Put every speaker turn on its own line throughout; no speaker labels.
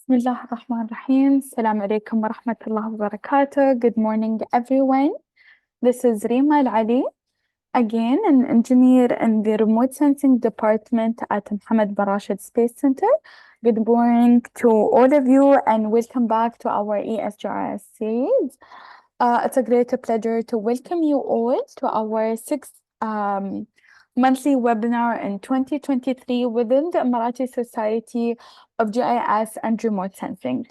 بسم الله الرحمن الرحيم. السلام عليكم ورحمة الله وبركاته. Good morning, everyone. This is Rima Al-Ali, again an engineer in the remote sensing department at Mohammed bin Rashid Space Center. Good morning to all of you and welcome back to our ESGRS series. It's a great pleasure to welcome you all to our sixth monthly webinar in 2023 within the Emirati Society of GIS and Remote Sensing.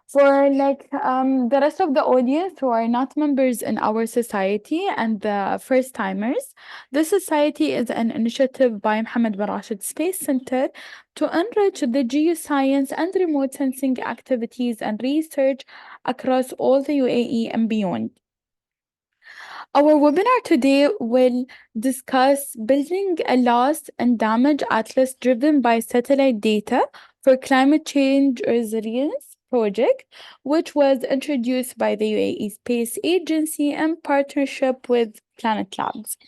For the rest of the audience who are not members in our society and the first timers, this society is an initiative by Mohammed bin Rashid Space Center to enrich the geoscience and remote sensing activities and research across all the UAE and beyond. Our webinar today will discuss building a loss and damage atlas driven by satellite data for climate change resilience project, which was introduced by the UAE Space Agency in partnership with Planet Labs.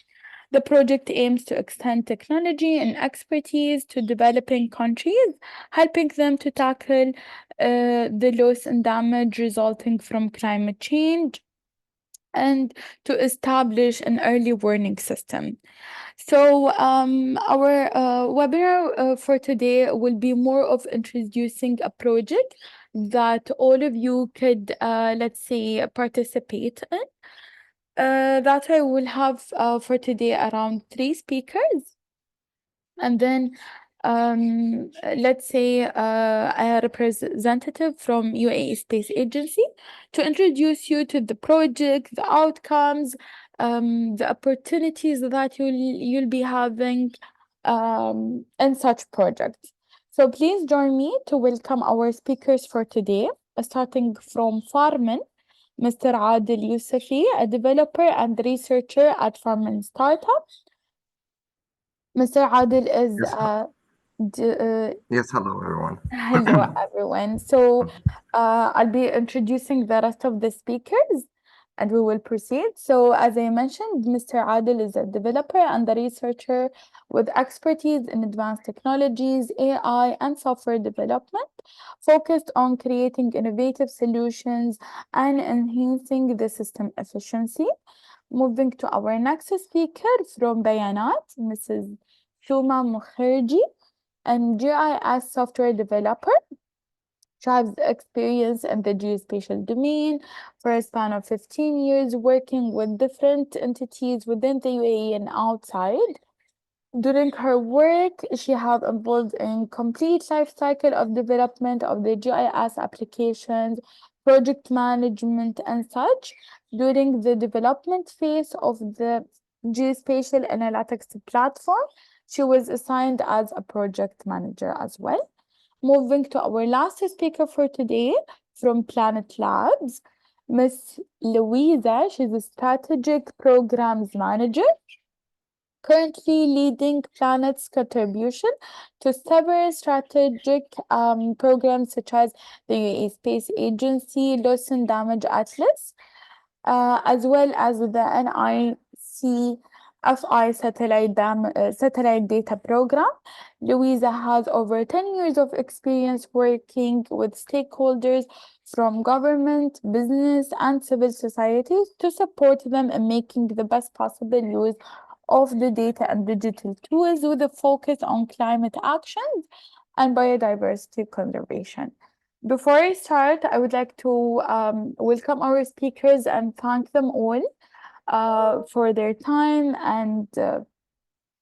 The project aims to extend technology and expertise to developing countries, helping them to tackle the loss and damage resulting from climate change and to establish an early warning system. So our webinar for today will be more of introducing a project that all of you could, let's say, participate in. That I will have for today around 3 speakers. And then let's say a representative from UAE Space Agency to introduce you to the project, the outcomes, the opportunities that you'll be having in such projects. So please join me to welcome our speakers for today, starting from Farman, Mr. Adel Yousefi, a developer and researcher at Farman Startup. Mr. Adel is
Yes, hello everyone.
hello everyone. So I'll be introducing the rest of the speakers and we will proceed. So as I mentioned, Mr. Adel is a developer and a researcher with expertise in advanced technologies, AI, and software development, focused on creating innovative solutions and enhancing the system efficiency. Moving to our next speaker from Bayanat, Mrs. Soma Mukherjee, and GIS software developer. She has experience in the geospatial domain for a span of 15 years, working with different entities within the UAE and outside. During her work, she has involved in complete life cycle of development of the GIS applications, project management, and such. During the development phase of the geospatial analytics platform, she was assigned as a project manager as well. Moving to our last speaker for today from Planet Labs, Miss Luisa. She's a strategic programs manager, currently leading Planet's contribution to several strategic programs such as the UAE Space Agency Loss and Damage Atlas, as well as the NICFI satellite data program. Luisa has over 10 years of experience working with stakeholders from government, business, and civil societies to support them in making the best possible use of the data and digital tools with a focus on climate actions and biodiversity conservation. Before I start, I would like to welcome our speakers and thank them all for their time and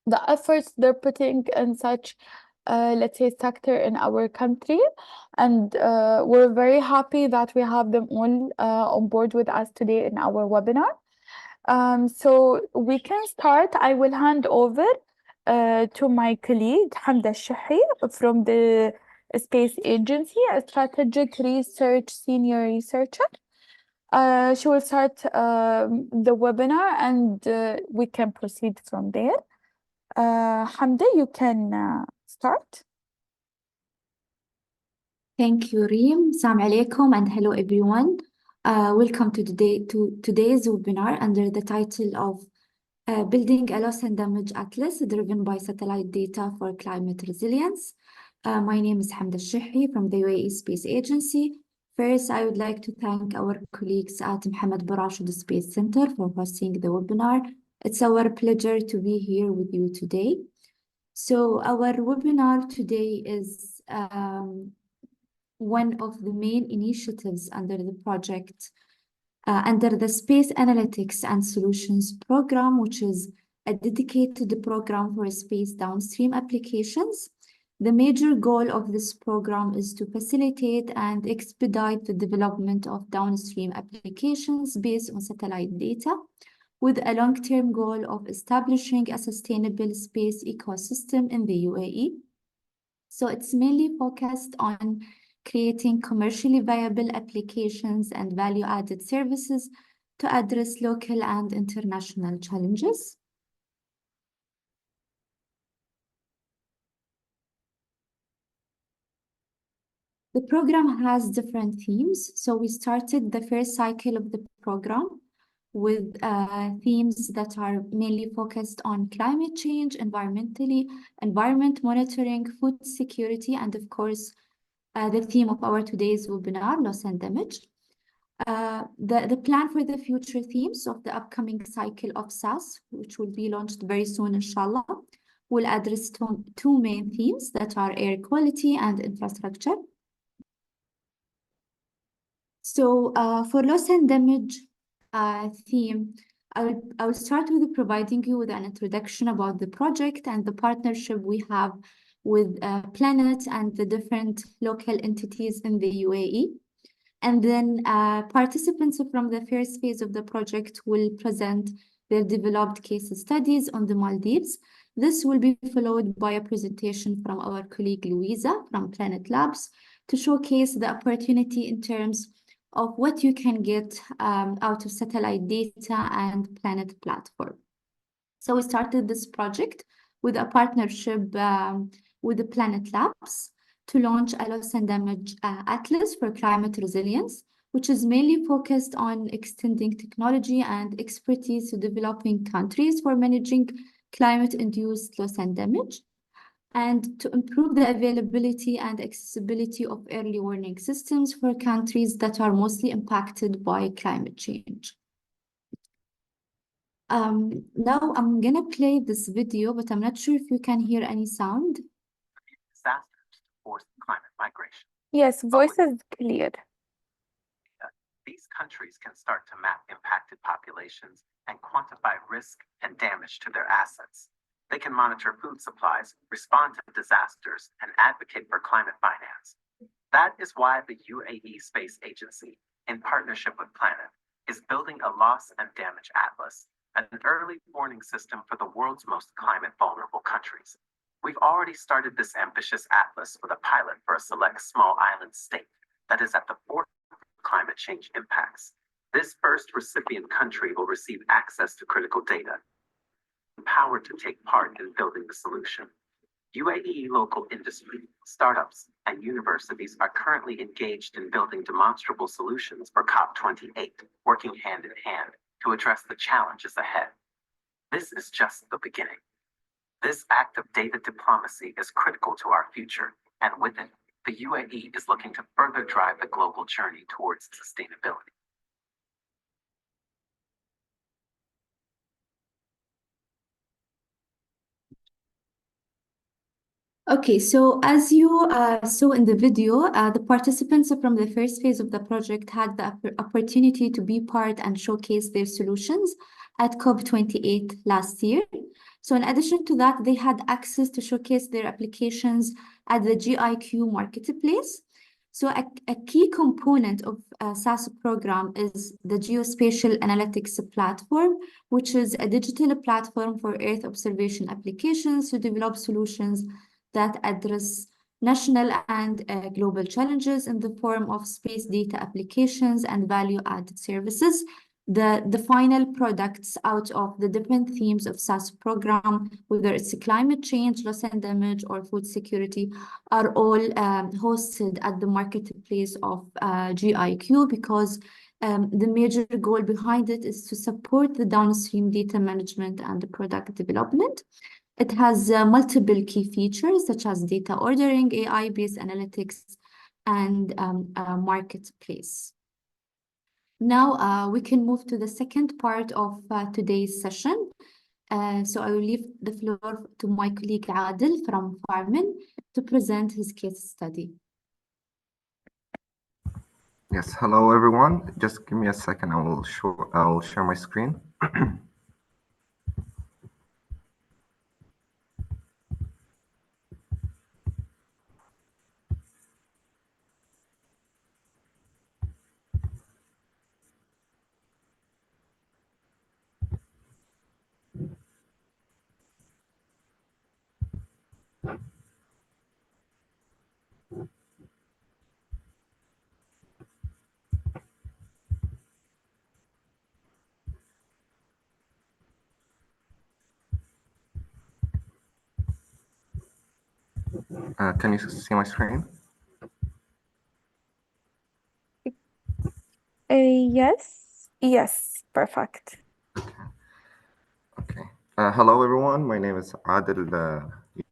the efforts they're putting in such, let's say, sector in our country. And we're very happy that we have them all on board with us today in our webinar. So we can start. I will hand over to my colleague, Hamda Shahi from the Space Agency, a strategic research senior researcher. She will start the webinar and we can proceed from there. Hamda, you can start.
Thank you, Reem. Assalamu alaikum and hello everyone. Welcome to today's webinar under the title of Building a Loss and Damage Atlas driven by satellite data for climate resilience. My name is Hamda Shihri from the UAE Space Agency. First, I would like to thank our colleagues at Mohammed bin Rashid Space Center for hosting the webinar. It's our pleasure to be here with you today. So our webinar today is one of the main initiatives under the project, under the Space Analytics and Solutions Program, which is a dedicated program for space downstream applications. The major goal of this program is to facilitate and expedite the development of downstream applications based on satellite data, with a long-term goal of establishing a sustainable space ecosystem in the UAE. So it's mainly focused on creating commercially viable applications and value-added services to address local and international challenges. The program has different themes. So we started the first cycle of the program with themes that are mainly focused on climate change, environment monitoring, food security, and of course, the theme of our today's webinar, loss and damage. The plan for the future themes of the upcoming cycle of SAS, which will be launched very soon, inshallah, will address two main themes that are air quality and infrastructure. So for loss and damage theme, I will start with providing you with an introduction about the project and the partnership we have with Planet and the different local entities in the UAE. And then participants from the first phase of the project will present their developed case studies on the Maldives. This will be followed by a presentation from our colleague Luisa from Planet Labs to showcase the opportunity in terms of what you can get out of satellite data and Planet platform. So we started this project with a partnership with the Planet Labs to launch a loss and damage atlas for climate resilience, which is mainly focused on extending technology and expertise to developing countries for managing climate-induced loss and damage, and to improve the availability and accessibility of early warning systems for countries that are mostly impacted by climate change. Now I'm gonna play this video, but I'm not sure if you can hear any sound.
Disasters to force climate migration.
Yes, voice is clear.
These countries can start to map impacted populations and quantify risk and damage to their assets. They can monitor food supplies, respond to disasters, and advocate for climate finance. That is why the UAE Space Agency, in partnership with Planet, is building a loss and damage atlas, an early warning system for the world's most climate vulnerable countries. We've already started this ambitious atlas with a pilot for a select small island state that is at the forefront of climate change impacts. This first recipient country will receive access to critical data, empowered to take part in building the solution. UAE local industry, startups, and universities are currently engaged in building demonstrable solutions for COP28, working hand in hand to address the challenges ahead. This is just the beginning. This act of data diplomacy is critical to our future, and with it, the UAE is looking to further drive the global journey towards sustainability.
Okay, so as you saw in the video, the participants from the first phase of the project had the opportunity to be part and showcase their solutions at COP28 last year. So in addition to that, they had access to showcase their applications at the GIQ marketplace. So a key component of SAS program is the Geospatial Analytics platform, which is a digital platform for Earth observation applications to develop solutions that address national and global challenges in the form of space data applications and value-added services. The final products out of the different themes of SAS program, whether it's climate change, loss and damage, or food security, are all hosted at the marketplace of GIQ, because the major goal behind it is to support the downstream data management and the product development. It has multiple key features such as data ordering, AI-based analytics, and a marketplace. Now we can move to the second part of today's session. So I will leave the floor to my colleague Adel from Farman to present his case study.
Yes, hello everyone. Just give me a second. I will share my screen. Can you see my screen?
Yes, perfect.
Okay. Hello everyone. My name is Adel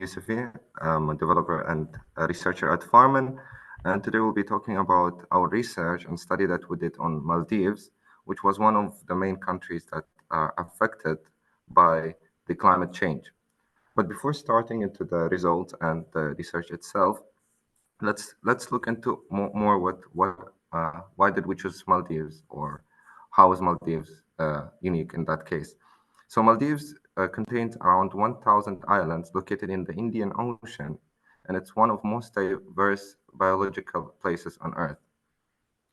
Yousefi. I'm a developer and a researcher at Farman. And today we'll be talking about our research and study that we did on Maldives, which was one of the main countries that are affected by the climate change. But before starting into the results and the research itself, let's look into more why did we choose Maldives, or how is Maldives unique in that case. So Maldives contains around 1,000 islands located in the Indian Ocean, and it's one of most diverse biological places on Earth.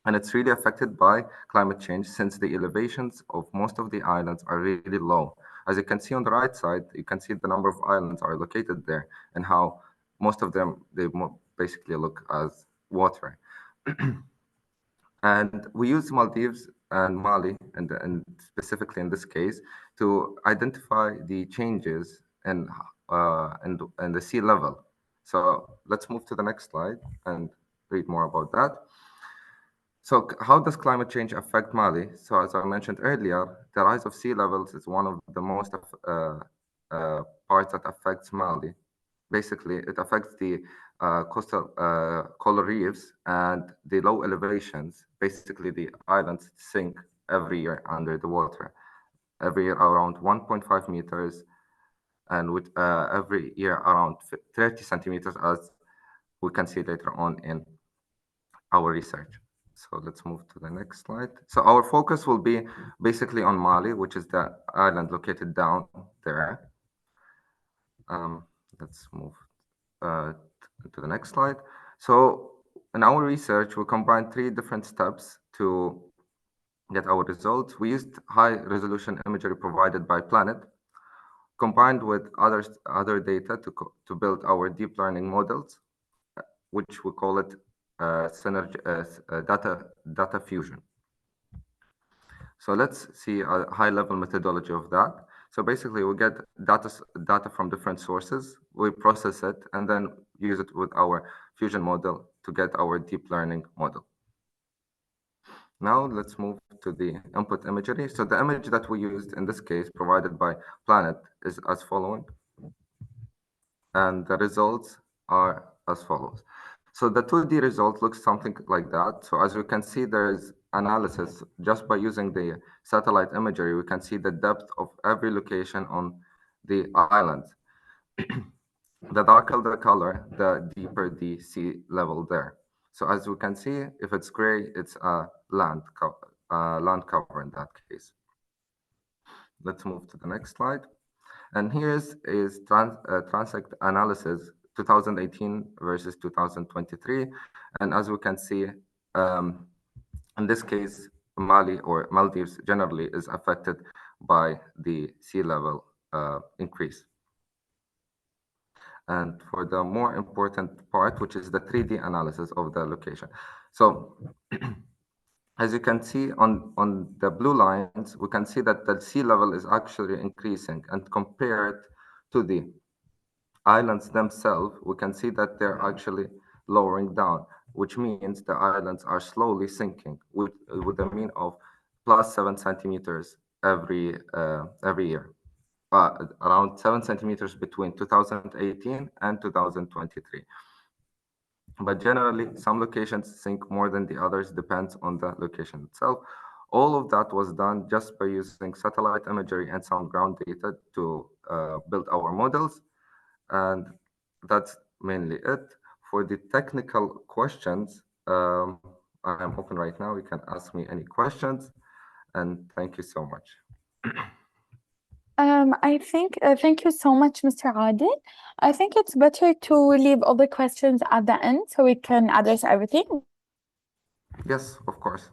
And it's really affected by climate change since the elevations of most of the islands are really low. As you can see on the right side, you can see the number of islands are located there and how most of them, basically look as water. And we use Maldives and Mali, and specifically in this case, to identify the changes in the sea level. So let's move to the next slide and read more about that. So how does climate change affect Mali? So as I mentioned earlier, the rise of sea levels is one of the most parts that affects Mali. Basically, it affects the coastal coral reefs and the low elevations. Basically, the islands sink every year under the water, every year around 1.5 meters, and with every year around 30 centimeters, as we can see later on in our research. So let's move to the next slide. So our focus will be basically on Mali, which is the island located down there. Let's move to the next slide. So in our research, we combined 3 different steps to get our results. We used high resolution imagery provided by Planet, combined with other data to build our deep learning models, which we call it data fusion. So let's see a high level methodology of that. So basically we get data from different sources, we process it, and then use it with our fusion model to get our deep learning model. Now let's move to the input imagery. So the image that we used in this case provided by Planet is as following, and the results are as follows. So the 2D result looks something like that. So as we can see, there is analysis just by using the satellite imagery. We can see the depth of every location on the island. The darker the color, the deeper the sea level there. So as we can see, if it's gray, it's a land cover in that case. Let's move to the next slide. And here's transect analysis 2018 versus 2023. And as we can see, in this case, Mali or Maldives generally is affected by the sea level increase. And for the more important part, which is the 3D analysis of the location. So as you can see on the blue lines, we can see that the sea level is actually increasing, and compared to the islands themselves, we can see that they're actually lowering down, which means the islands are slowly sinking with a mean of plus 7 centimeters every year. around 7 centimeters between 2018 and 2023. But generally, some locations sink more than the others, depends on the location itself. All of that was done just by using satellite imagery and some ground data to build our models. And that's mainly it. For the technical questions, I am open right now. You can ask me any questions. And thank you so much.
I think, thank you so much, Mr. Adel. I think it's better to leave all the questions at the end so we can address everything.
Yes, of course.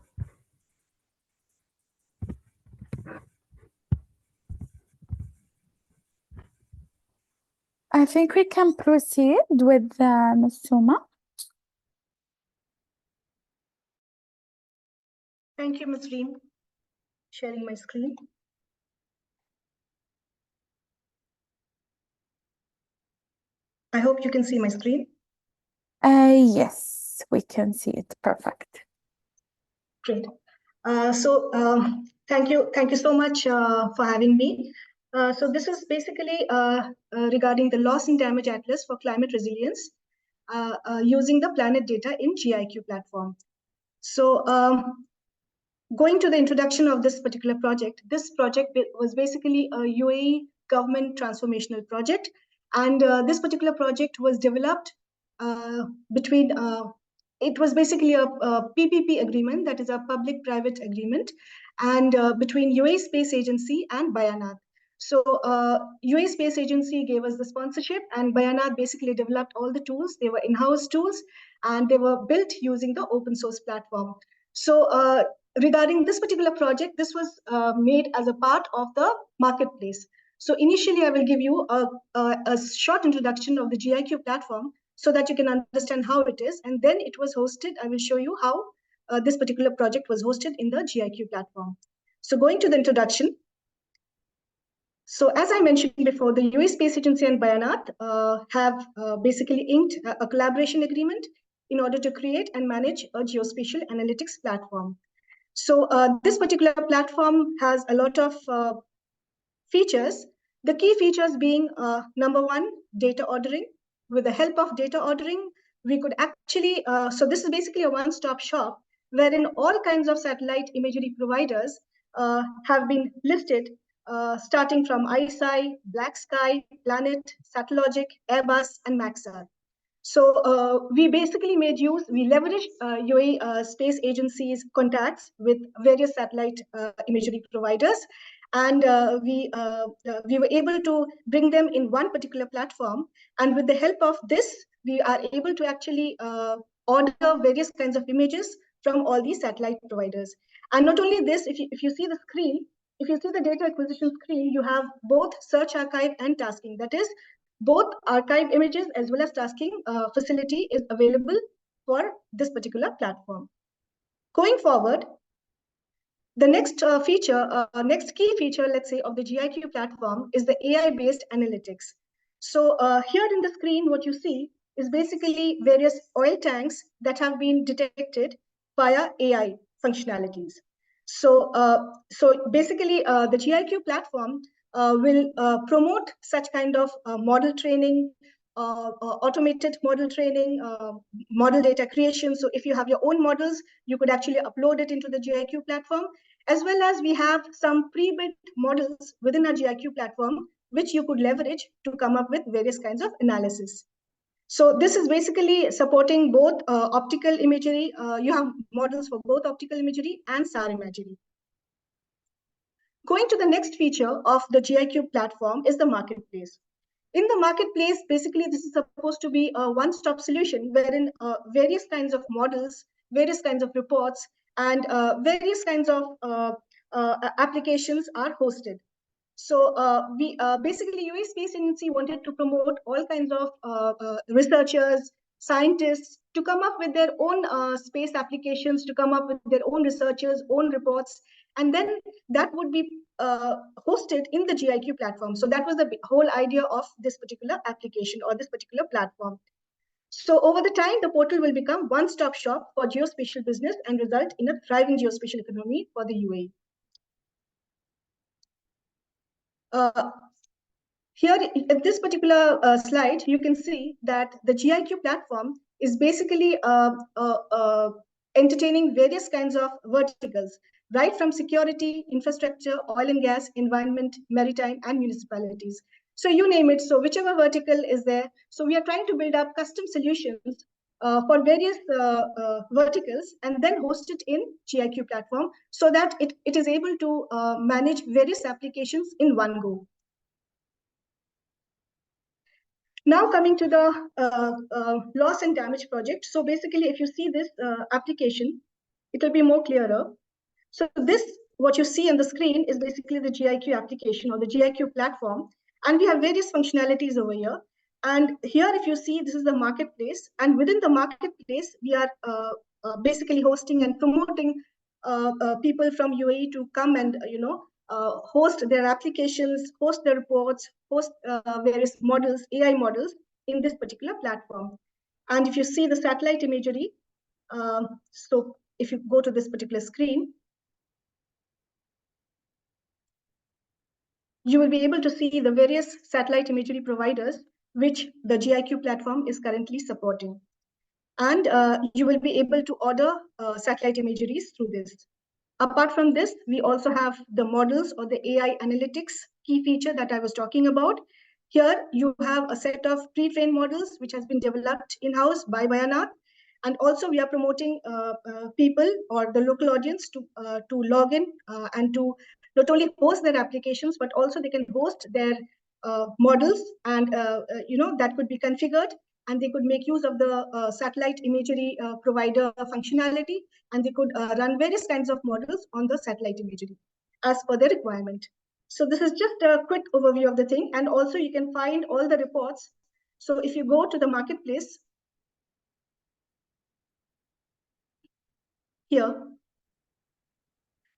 I think we can proceed with Ms. Soma.
Thank you, Ms. Reem. Sharing my screen. I hope you can see my screen.
Yes, we can see it. Perfect.
Great. Thank you so much for having me. So this is basically regarding the loss and damage atlas for climate resilience using the planet data in GIQ platform. So going to the introduction of this particular project, this project was basically a UAE government transformational project. And this particular project was developed between, it was basically a PPP agreement, that is a public-private agreement, and between UAE Space Agency and Bayanat. So UAE Space Agency gave us the sponsorship, and Bayanat basically developed all the tools. They were in-house tools, and they were built using the open source platform. So regarding this particular project, this was made as a part of the marketplace. So initially, I will give you a short introduction of the GIQ platform so that you can understand how it is. And then it was hosted. I will show you how this particular project was hosted in the GIQ platform. So going to the introduction. So as I mentioned before, the UAE Space Agency and Bayanat have basically inked a collaboration agreement in order to create and manage a geospatial analytics platform. So this particular platform has a lot of features. The key features being number one, data ordering. With the help of data ordering, we could actually, so this is basically a one-stop shop wherein all kinds of satellite imagery providers have been listed, starting from ISI, Black Sky, Planet, Satellogic, Airbus, and Maxar. So we basically made use, we leveraged UAE Space Agency's contacts with various satellite imagery providers, and we were able to bring them in one particular platform. And with the help of this, we are able to actually order various kinds of images from all these satellite providers. And not only this, if you see the screen, if you see the data acquisition screen, you have both search, archive, and tasking. That is, both archive images as well as tasking facility is available for this particular platform. Going forward, the next next key feature, let's say, of the GIQ platform is the AI-based analytics. So here in the screen, what you see is basically various oil tanks that have been detected via AI functionalities. So basically, the GIQ platform will promote such kind of model training, automated model training, model data creation. So if you have your own models, you could actually upload it into the GIQ platform, as well as we have some pre-built models within our GIQ platform, which you could leverage to come up with various kinds of analysis. So this is basically supporting both optical imagery. You have models for both optical imagery and SAR imagery. Going to the next feature of the GIQ platform is the marketplace. In the marketplace, basically, this is supposed to be a one-stop solution wherein various kinds of models, various kinds of reports, and various kinds of applications are hosted. So we basically, UAE Space Agency wanted to promote all kinds of researchers, scientists to come up with their own space applications, to come up with their own researchers, own reports, and then that would be hosted in the GIQ platform. So that was the whole idea of this particular application or this particular platform. So over the time, the portal will become one-stop shop for geospatial business and result in a thriving geospatial economy for the UAE. Here, at this particular slide, you can see that the GIQ platform is basically entertaining various kinds of verticals, right from security, infrastructure, oil and gas, environment, maritime, and municipalities. So you name it. So whichever vertical is there. So we are trying to build up custom solutions for various verticals and then host it in GIQ platform so that it is able to manage various applications in one go. Now coming to the loss and damage project. So basically, if you see this application, it will be more clearer. So this, what you see on the screen is basically the GIQ application or the GIQ platform. And we have various functionalities over here. And here, if you see, this is the marketplace. And within the marketplace, we are basically hosting and promoting people from UAE to come and, host their applications, host their reports, host various models, AI models in this particular platform. And if you see the satellite imagery, so if you go to this particular screen, you will be able to see the various satellite imagery providers which the GIQ platform is currently supporting. And you will be able to order satellite imageries through this. Apart from this, we also have the models or the AI analytics key feature that I was talking about. Here, you have a set of pre-trained models which has been developed in-house by Bayanath. And also, we are promoting people or the local audience to log in and to not only host their applications, but also they can host their models and, that could be configured and they could make use of the satellite imagery provider functionality, and they could run various kinds of models on the satellite imagery as per the requirement. So this is just a quick overview of the thing. And also you can find all the reports. So if you go to the marketplace here,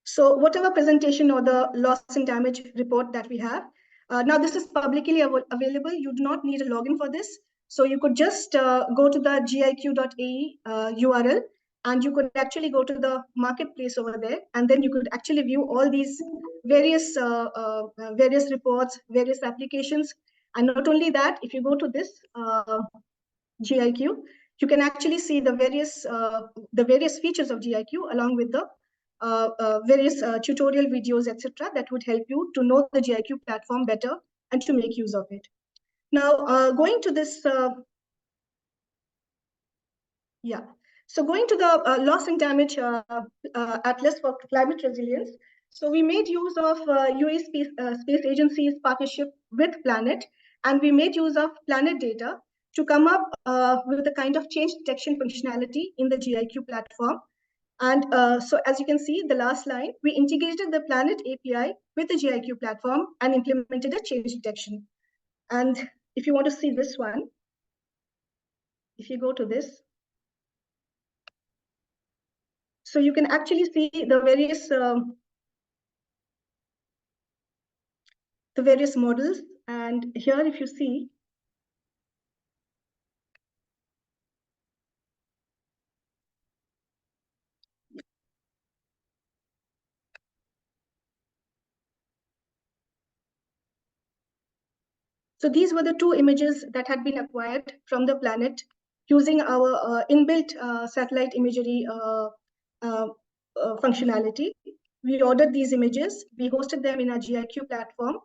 so whatever presentation or the loss and damage report that we have, now this is publicly available. You do not need a login for this. So you could just go to the giq.ae URL, and you could actually go to the marketplace over there, and then you could actually view all these various reports, various applications. And not only that, if you go to this GIQ, you can actually see the various features of GIQ along with the various tutorial videos, etc., that would help you to know the GIQ platform better and to make use of it. Now, going to this, so going to the loss and damage atlas for climate resilience. So we made use of UAE Space Agency's partnership with Planet, and we made use of Planet data to come up with a kind of change detection functionality in the GIQ platform. And so as you can see, the last line, we integrated the Planet API with the GIQ platform and implemented a change detection. And if you want to see this one, if you go to this, so you can actually see the various models. And here, if you see, so these were the two images that had been acquired from the Planet using our inbuilt satellite imagery functionality. We ordered these images, we hosted them in our GIQ platform,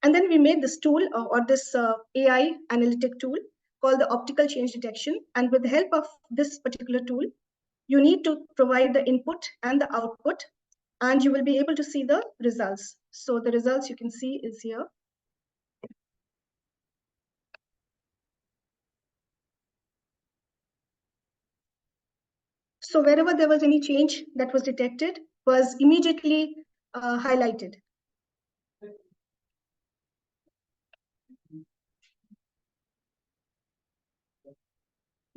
and then we made this tool or this AI analytic tool called the optical change detection. And with the help of this particular tool, you need to provide the input and the output, and you will be able to see the results. So the results you can see is here. So wherever there was any change that was detected was immediately highlighted.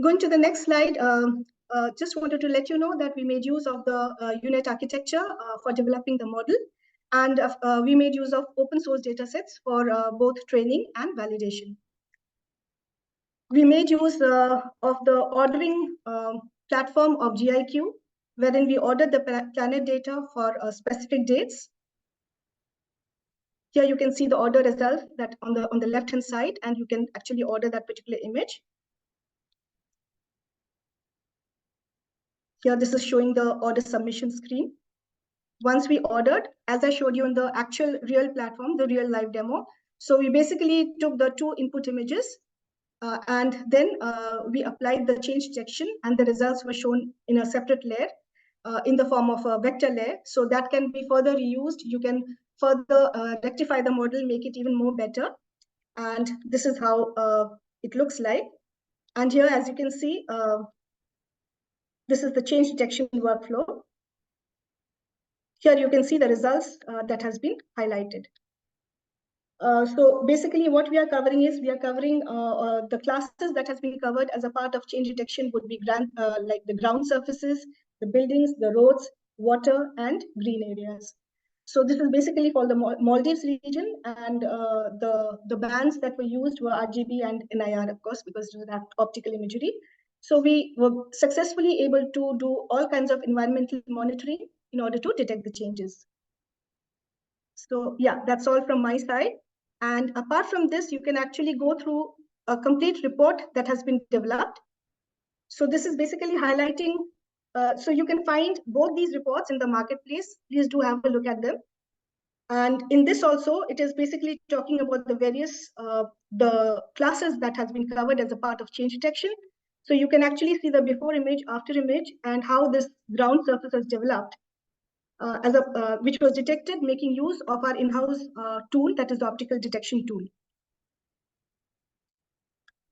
Going to the next slide, just wanted to let you know that we made use of the UNET architecture for developing the model. And we made use of open source datasets for both training and validation. We made use of the ordering platform of GIQ, wherein we ordered the Planet data for specific dates. Here you can see the order result that on the left-hand side, and you can actually order that particular image. Here, this is showing the order submission screen. Once we ordered, as I showed you in the actual real platform, the real live demo. So we basically took the two input images and then we applied the change detection, and the results were shown in a separate layer in the form of a vector layer. So that can be further reused. You can further rectify the model, make it even more better. And this is how it looks like. And here, as you can see, this is the change detection workflow. Here you can see the results that has been highlighted. So basically what we are covering is, we are covering the classes that has been covered as a part of change detection would be like the ground surfaces, the buildings, the roads, water, and green areas. So this is basically for the Maldives region, and the bands that were used were RGB and NIR, of course, because it was optical imagery. So we were successfully able to do all kinds of environmental monitoring in order to detect the changes. So yeah, that's all from my side. And apart from this, you can actually go through a complete report that has been developed. So this is basically highlighting, so you can find both these reports in the marketplace. Please do have a look at them. And in this also, it is basically talking about the various, the classes that has been covered as a part of change detection. So you can actually see the before image, after image, and how this ground surface has developed. Which was detected making use of our in-house tool, that is the optical detection tool.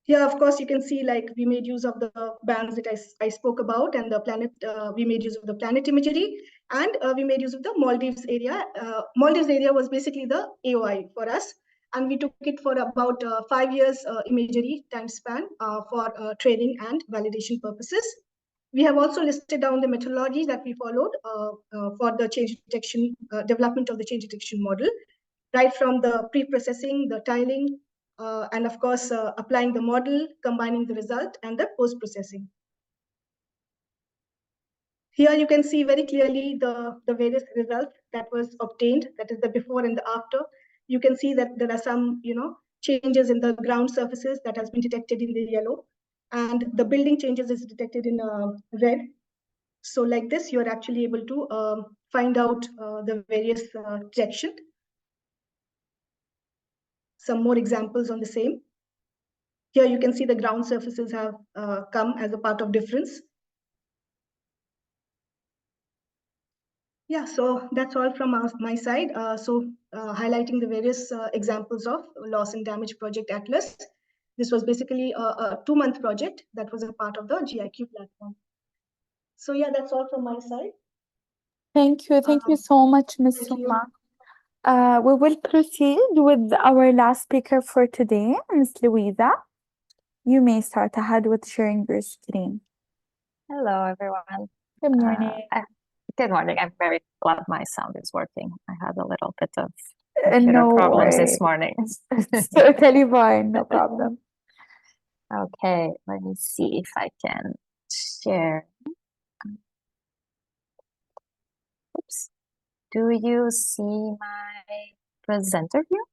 Here, of course, you can see like we made use of the bands that I spoke about, and the planet, we made use of the planet imagery, and we made use of the Maldives area. Maldives area was basically the AOI for us, and we took it for about 5 years imagery time span for training and validation purposes. We have also listed down the methodology that we followed for the change detection, development of the change detection model, right from the pre-processing, the tiling, and of course, applying the model, combining the result, and the post-processing. Here you can see very clearly the various results that was obtained, that is the before and the after. You can see that there are some, changes in the ground surfaces that has been detected in the yellow, and the building changes is detected in red. So like this, you're actually able to find out the various detection. Some more examples on the same. Here you can see the ground surfaces have come as a part of difference. Yeah, so that's all from my side. Highlighting the various examples of loss and damage project Atlas. This was basically a 2-month project that was a part of the GIQ platform. So yeah, that's all from my side.
Thank you. Thank you so much, Ms.
Thank you.
Soma. We will proceed with our last speaker for today, Ms. Luisa. You may start ahead with sharing your screen.
Hello, everyone.
Good morning.
Good morning. I'm very glad my sound is working. I had a little bit of computer
No
problems
worry.
this morning.
It's totally fine, no problem.
Okay, let me see if I can share. Oops. Do you see my presenter view?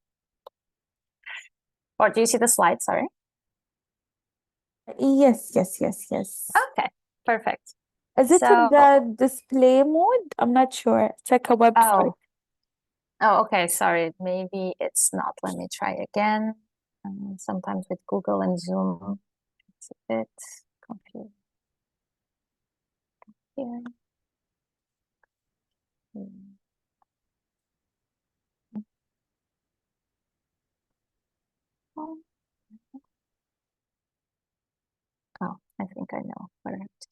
Or do you see the slide? Sorry.
Yes.
Okay, perfect.
Is it in
So-
the display mode? I'm not sure. It's like a website.
Oh, okay. Sorry. Maybe it's not. Let me try again. Sometimes with Google and Zoom, it's a bit confusing. Here. Oh, I think I know where it.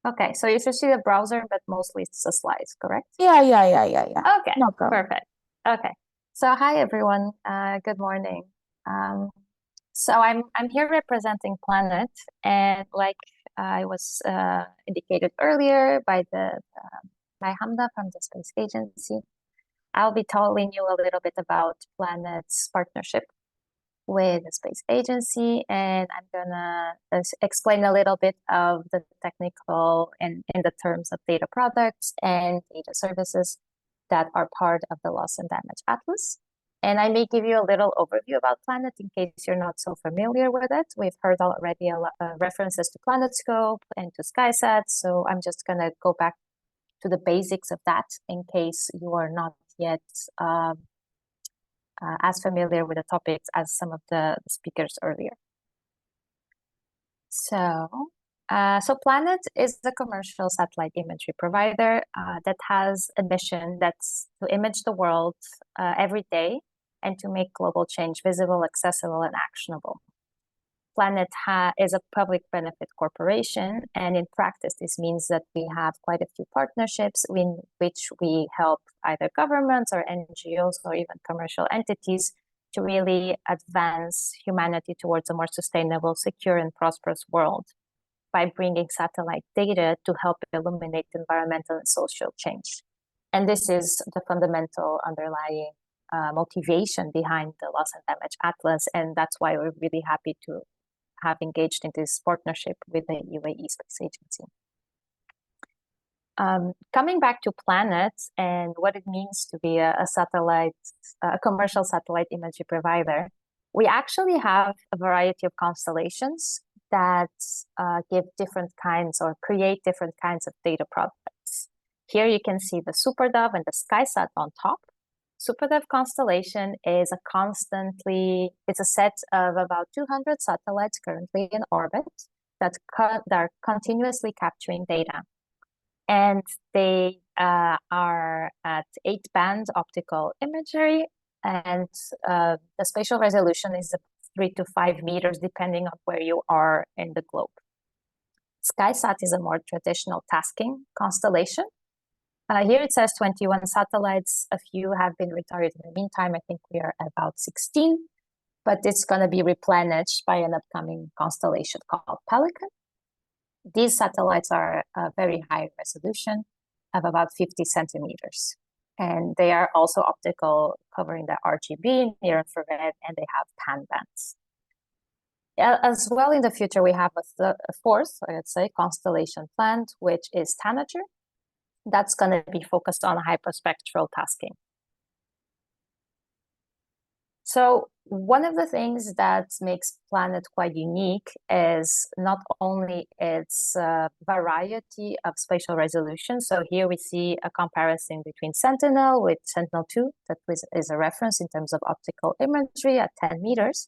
Okay, so you should see the browser, but mostly it's the slides, correct?
Yeah.
Okay,
No problem.
perfect. Okay, so hi everyone. Good morning. So I'm here representing Planet, and like I was indicated earlier by Hamda from the Space Agency, I'll be telling you a little bit about Planet's partnership with the space agency, and I'm gonna explain a little bit of the technical and in the terms of data products and data services that are part of the Loss and Damage Atlas. And I may give you a little overview about Planet in case you're not so familiar with it. We've heard already a lot of references to PlanetScope and to SkySat, so I'm just gonna go back to the basics of that in case you are not yet as familiar with the topics as some of the speakers earlier. So Planet is the commercial satellite imagery provider that has a mission that's to image the world every day and to make global change visible, accessible, and actionable. Planet is a public benefit corporation, and in practice, this means that we have quite a few partnerships in which we help either governments or NGOs or even commercial entities to really advance humanity towards a more sustainable, secure, and prosperous world by bringing satellite data to help illuminate environmental and social change. And this is the fundamental underlying motivation behind the Loss and Damage Atlas, and that's why we're really happy to have engaged in this partnership with the UAE Space Agency. Coming back to Planet and what it means to be a commercial satellite imagery provider, we actually have a variety of constellations that give different kinds or create different kinds of data products. Here you can see the SuperDove and the SkySat on top. SuperDove constellation is it's a set of about 200 satellites currently in orbit that are continuously capturing data. And they are at 8-band optical imagery, and the spatial resolution is 3 to 5 meters depending on where you are in the globe. SkySat is a more traditional tasking constellation. Here it says 21 satellites. A few have been retired in the meantime. I think we are about 16, but it's going to be replenished by an upcoming constellation called Pelican. These satellites are very high resolution of about 50 centimeters. And they are also optical, covering the RGB, near infrared, and they have pan bands. As well, in the future, we have a fourth, let's say, constellation planned, which is Tanager. That's going to be focused on hyperspectral tasking. So one of the things that makes Planet quite unique is not only its variety of spatial resolution. So here we see a comparison between Sentinel with Sentinel-2, that is a reference in terms of optical imagery at 10 meters.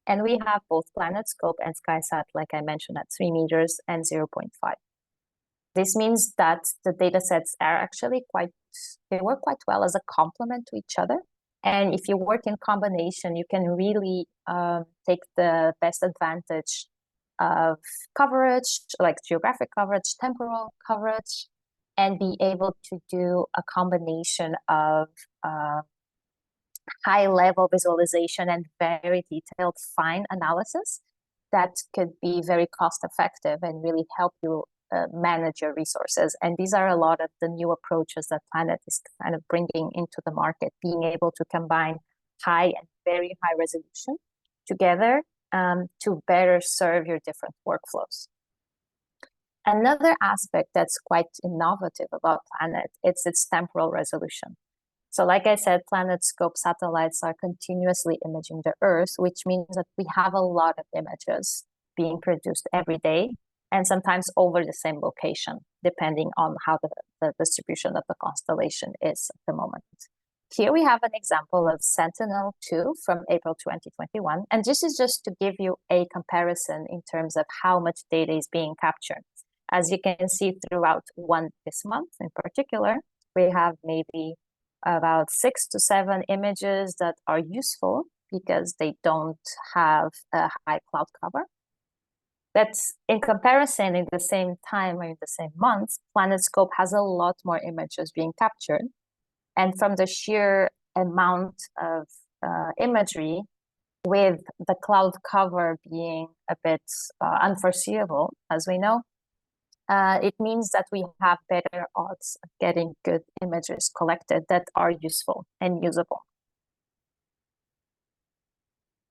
And we have both PlanetScope and SkySat, like I mentioned, at 3 meters and 0.5. This means that the data sets are actually they work quite well as a complement to each other. And if you work in combination, you can really take the best advantage of coverage, like geographic coverage, temporal coverage, and be able to do a combination of high-level visualization and very detailed fine analysis that could be very cost-effective and really help you manage your resources. And these are a lot of the new approaches that Planet is kind of bringing into the market, being able to combine high and very high resolution together to better serve your different workflows. Another aspect that's quite innovative about Planet is its temporal resolution. So like I said, PlanetScope satellites are continuously imaging the Earth, which means that we have a lot of images being produced every day, and sometimes over the same location, depending on how the distribution of the constellation is at the moment. Here we have an example of Sentinel-2 from April 2021, and this is just to give you a comparison in terms of how much data is being captured. As you can see throughout this month in particular, we have maybe about 6 to 7 images that are useful because they don't have a high cloud cover. That's in comparison, in the same time or in the same month, PlanetScope has a lot more images being captured. And from the sheer amount of imagery, with the cloud cover being a bit unforeseeable, as we know, it means that we have better odds of getting good images collected that are useful and usable.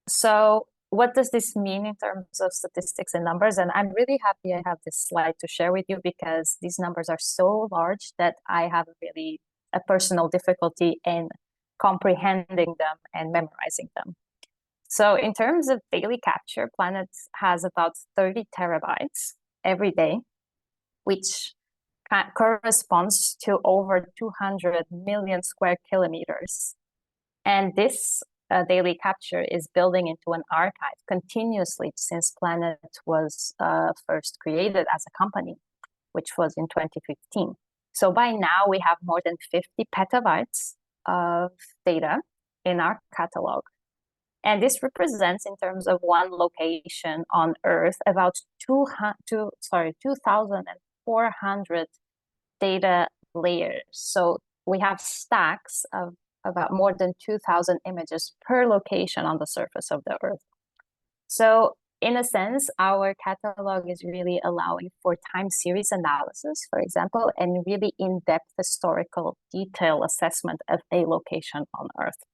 So what does this mean in terms of statistics and numbers? And I'm really happy I have this slide to share with you because these numbers are so large that I have really a personal difficulty in comprehending them and memorizing them. So in terms of daily capture, Planet has about 30 terabytes every day, which corresponds to over 200 million square kilometers. And this daily capture is building into an archive continuously since Planet was first created as a company, which was in 2015. So by now we have more than 50 petabytes of data in our catalog. And this represents, in terms of one location on Earth, about 2,400 data layers. So we have stacks of about more than 2,000 images per location on the surface of the Earth. So in a sense, our catalog is really allowing for time series analysis, for example, and really in-depth historical detail assessment of a location on Earth.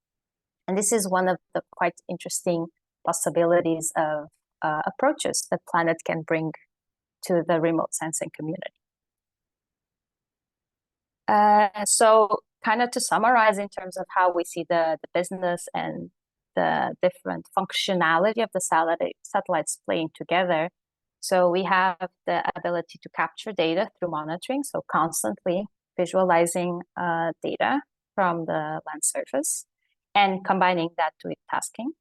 And this is one of the quite interesting possibilities of approaches that Planet can bring to the remote sensing community. So kind of to summarize in terms of how we see the business and the different functionality of the satellites playing together. So we have the ability to capture data through monitoring, so constantly visualizing data from the land surface and combining that with tasking.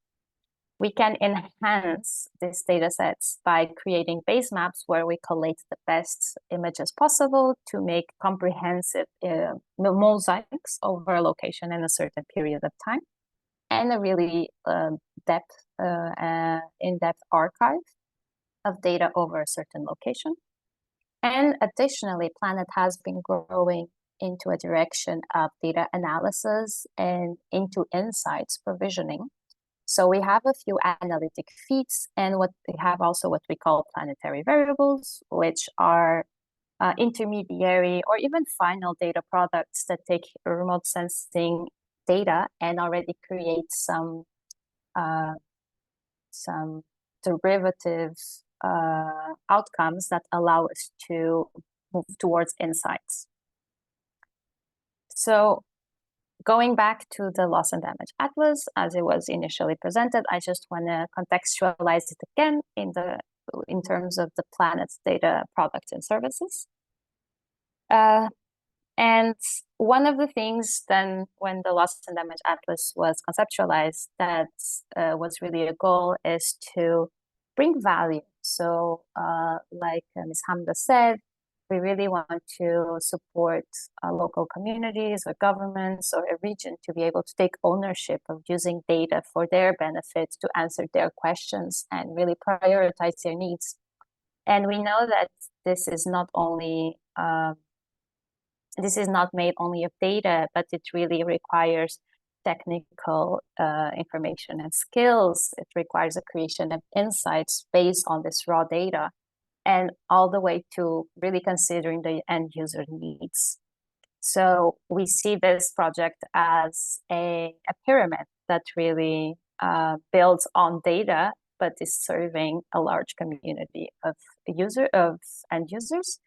We can enhance these data sets by creating base maps where we collate the best images possible to make comprehensive mosaics over a location in a certain period of time, and a really in-depth archive of data over a certain location. And additionally, Planet has been growing into a direction of data analysis and into insights provisioning. So we have a few analytic feeds, and we have also what we call planetary variables, which are intermediary or even final data products that take remote sensing data and already create some derivative outcomes that allow us to move towards insights. So going back to the loss and damage atlas as it was initially presented, I just want to contextualize it again in terms of the Planet's data products and services. And one of the things then when the loss and damage atlas was conceptualized that was really a goal is to bring value. So like Ms. Hamda said, we really want to support local communities or governments or a region to be able to take ownership of using data for their benefit to answer their questions and really prioritize their needs. And we know that this is not only this is not made only of data, but it really requires technical information and skills. It requires a creation of insights based on this raw data, and all the way to really considering the end user needs. So we see this project as a pyramid that really builds on data, but is serving a large community of end users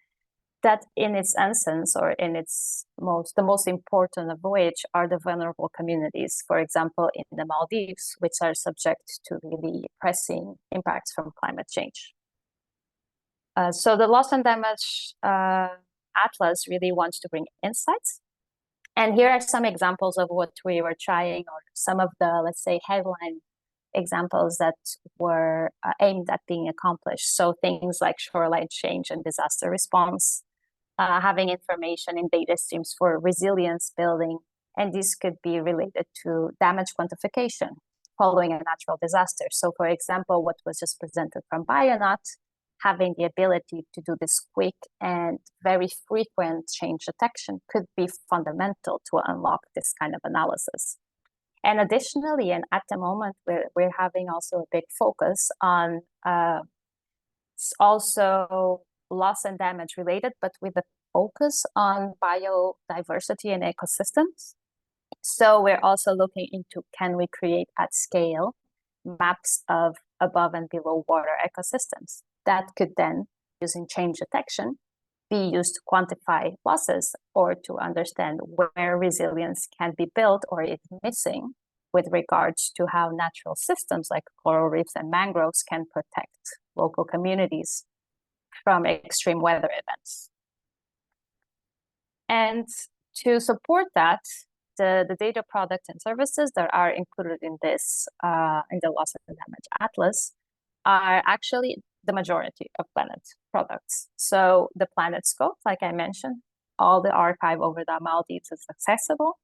that in its essence or in its the most important of which are the vulnerable communities, for example, in the Maldives, which are subject to really pressing impacts from climate change. So the loss and damage atlas really wants to bring insights. And here are some examples of what we were trying, or some of the, let's say, headline examples that were aimed at being accomplished. So things like shoreline change and disaster response, having information in data streams for resilience building, and this could be related to damage quantification following a natural disaster. So for example, what was just presented from Bionaut, having the ability to do this quick and very frequent change detection could be fundamental to unlock this kind of analysis. And additionally, and at the moment, we're having also a big focus on also loss and damage related, but with a focus on biodiversity and ecosystems. So we're also looking into, can we create at scale maps of above and below water ecosystems that could then, using change detection, be used to quantify losses or to understand where resilience can be built or is missing with regards to how natural systems like coral reefs and mangroves can protect local communities from extreme weather events. And to support that, the data products and services that are included in this, in the Loss and Damage Atlas, are actually the majority of Planet products. So the Planet Scope, like I mentioned, all the archive over the Maldives is accessible.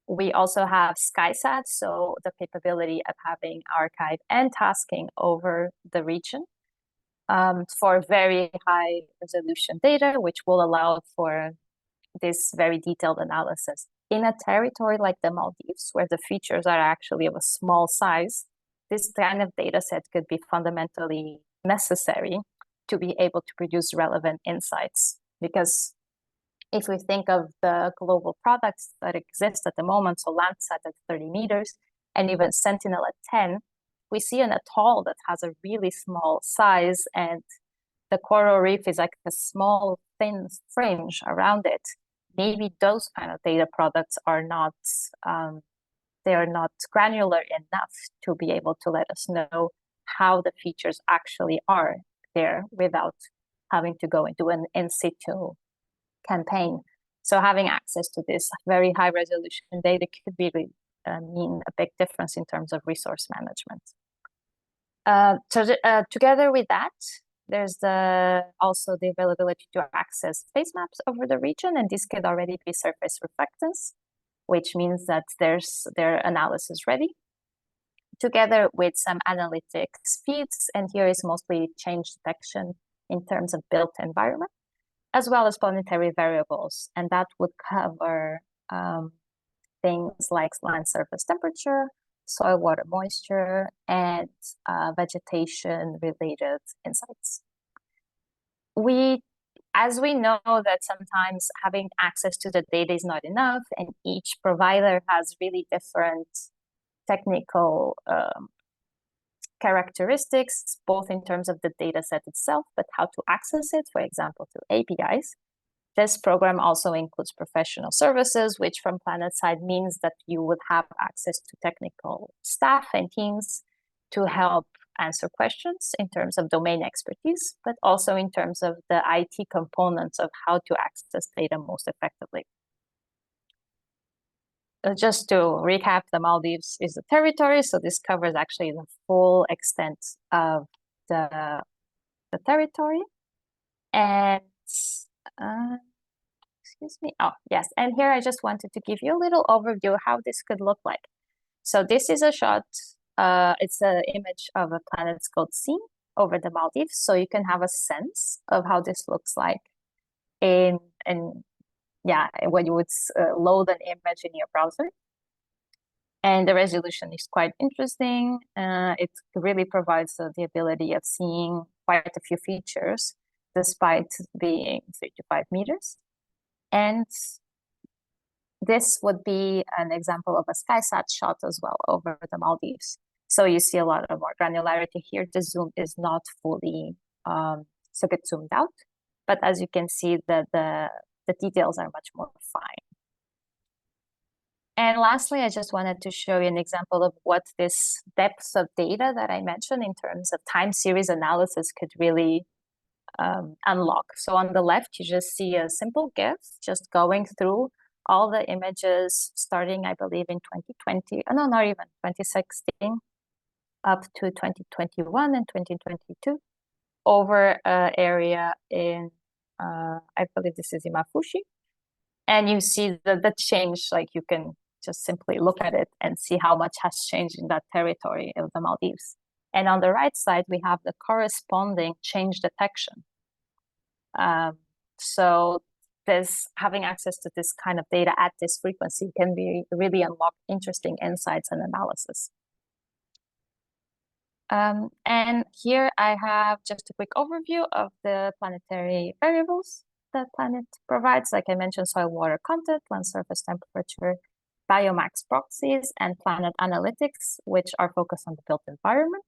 We also have SkySat, so the capability of having archive and tasking over the region for very high resolution data, which will allow for this very detailed analysis. In a territory like the Maldives, where the features are actually of a small size, this kind of data set could be fundamentally necessary to be able to produce relevant insights. Because if we think of the global products that exist at the moment, so Landsat at 30 meters, and even Sentinel at 10, we see an atoll that has a really small size, and the coral reef is like a small, thin fringe around it. Maybe those kind of data products are not, they are not granular enough to be able to let us know how the features actually are there without having to go into an in situ campaign. So having access to this very high resolution data could be mean a big difference in terms of resource management. Together with that, there's also the availability to access space maps over the region, and this could already be surface reflectance, which means that there's their analysis ready, together with some analytics feeds, and here is mostly change detection in terms of built environment, as well as planetary variables, and that would cover things like land surface temperature, soil water moisture, and vegetation-related insights. As we know that sometimes having access to the data is not enough, and each provider has really different technical characteristics, both in terms of the data set itself, but how to access it, for example, through APIs. This program also includes professional services, which from Planet side means that you would have access to technical staff and teams to help answer questions in terms of domain expertise, but also in terms of the IT components of how to access data most effectively. Just to recap, the Maldives is a territory, so this covers actually the full extent of the territory. And excuse me. Oh, yes. And here I just wanted to give you a little overview of how this could look like. So this is a shot. It's an image of a planet called Scene over the Maldives. So you can have a sense of how this looks like when you would load an image in your browser. And the resolution is quite interesting. It really provides the ability of seeing quite a few features, despite being 3 to 5 meters. And this would be an example of a SkySat shot as well over the Maldives. So you see a lot of more granularity here. The zoom is not fully so get zoomed out, but as you can see, the details are much more fine. And lastly, I just wanted to show you an example of what this depth of data that I mentioned in terms of time series analysis could really unlock. So on the left, you just see a simple GIF just going through all the images starting, I believe, in 2020, no, not even 2016, up to 2021 and 2022, over an area in, I believe this is Imafushi. And you see the change, like you can just simply look at it and see how much has changed in that territory of the Maldives. And on the right side, we have the corresponding change detection. So having access to this kind of data at this frequency can really unlock interesting insights and analysis. And here I have just a quick overview of the planetary variables that Planet provides. Like I mentioned, soil water content, land surface temperature, biomass proxies, and planet analytics, which are focused on the built environment.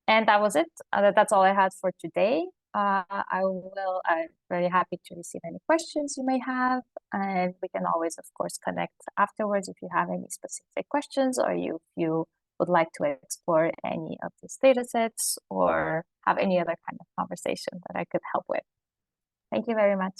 And that was it. That's all I had for today. I'm very happy to receive any questions you may have, and we can always, of course, connect afterwards if you have any specific questions, or if you would like to explore any of these data sets or have any other kind of conversation that I could help with. Thank you very much.